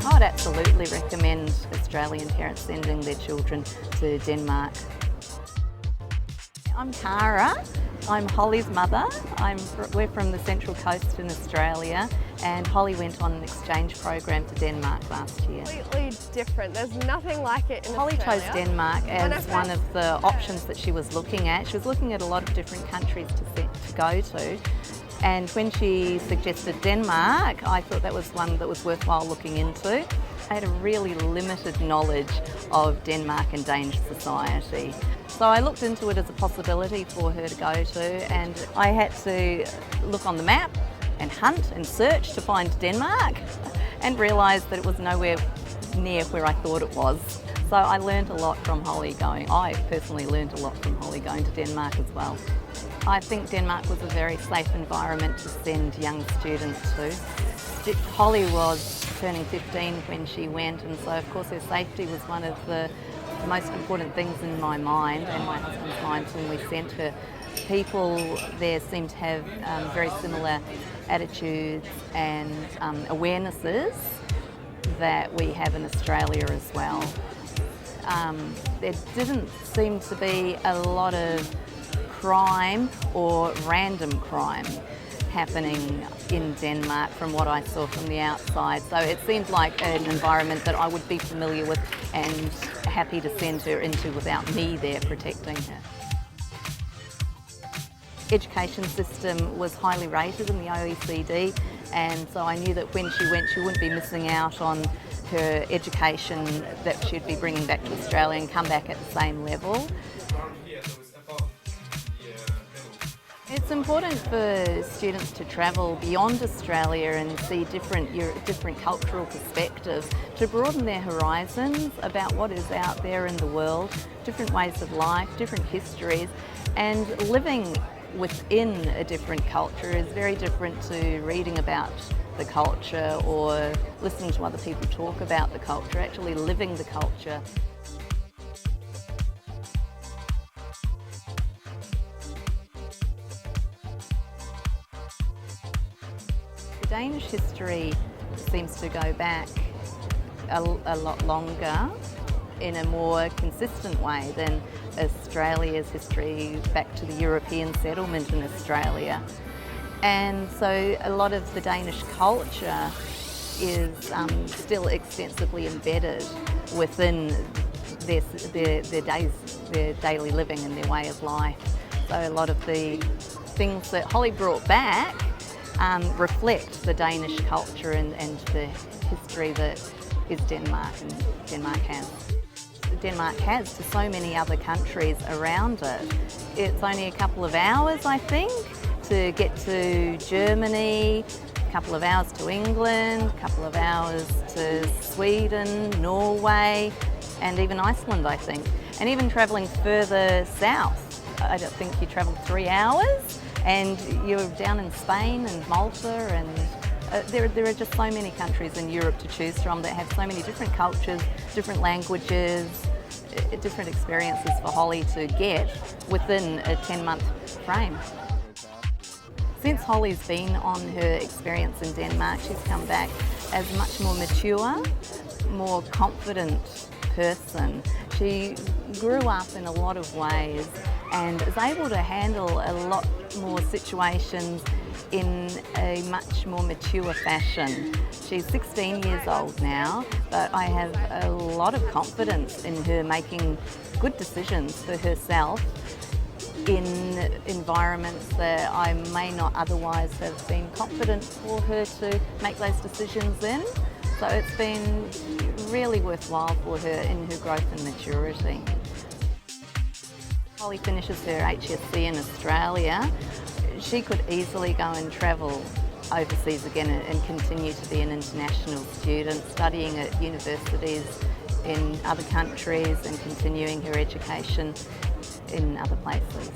I would absolutely recommend Australian parents sending their children to Denmark. I'm Cara. I'm Holly's mother. We're from the Central Coast in Australia, and Holly went on an exchange program to Denmark last year. Completely different. There's nothing like it in Holly Australia. chose Denmark as one of the options that she was looking at. She was looking at a lot of different countries to go to, and when she suggested Denmark, I thought that was one that was worthwhile looking into. I had a really limited knowledge of Denmark and Danish society. So I looked into it as a possibility for her to go to, and I had to look on the map and hunt and search to find Denmark and realised that it was nowhere near where I thought it was. So I learned a lot from Holly going. I personally learned a lot from Holly going to Denmark as well. I think Denmark was a very safe environment to send young students to. Holly was turning 15 when she went, and so of course her safety was one of the most important things in my mind and my husband's mind when we sent her. People there seem to have very similar attitudes and awarenesses that we have in Australia as well. There didn't seem to be a lot of crime or random crime happening in Denmark from what I saw from the outside. So it seemed like an environment that I would be familiar with and happy to send her into without me there protecting her. Education system was highly rated in the OECD, and so I knew that when she went she wouldn't be missing out on her education that she'd be bringing back to Australia and come back at the same level. It's important for students to travel beyond Australia and see different cultural perspectives, to broaden their horizons about what is out there in the world, different ways of life, different histories, and living within a different culture is very different to reading about the culture or listening to other people talk about the culture, actually living the culture. Danish history seems to go back a lot longer in a more consistent way than Australia's history back to the European settlement in Australia. And so a lot of the Danish culture is still extensively embedded within their daily living and their way of life. So a lot of the things that Holly brought back reflect the Danish culture and the history that is Denmark and Denmark has to so many other countries around it. It's only a couple of hours, I think, to get to Germany, a couple of hours to England, a couple of hours to Sweden, Norway, and even Iceland, I think. And even travelling further south, I don't think you travel 3 hours. And you're down in Spain and Malta, and there are just so many countries in Europe to choose from that have so many different cultures, different languages, different experiences for Holly to get within a 10-month frame. Since Holly's been on her experience in Denmark, she's come back as a much more mature, more confident person. She grew up in a lot of ways and is able to handle a lot more situations in a much more mature fashion. She's 16 years old now, but I have a lot of confidence in her making good decisions for herself in environments that I may not otherwise have been confident for her to make those decisions in. So it's been really worthwhile for her in her growth and maturity. Holly finishes her HSC in Australia. She could easily go and travel overseas again and continue to be an international student, studying at universities in other countries and continuing her education in other places.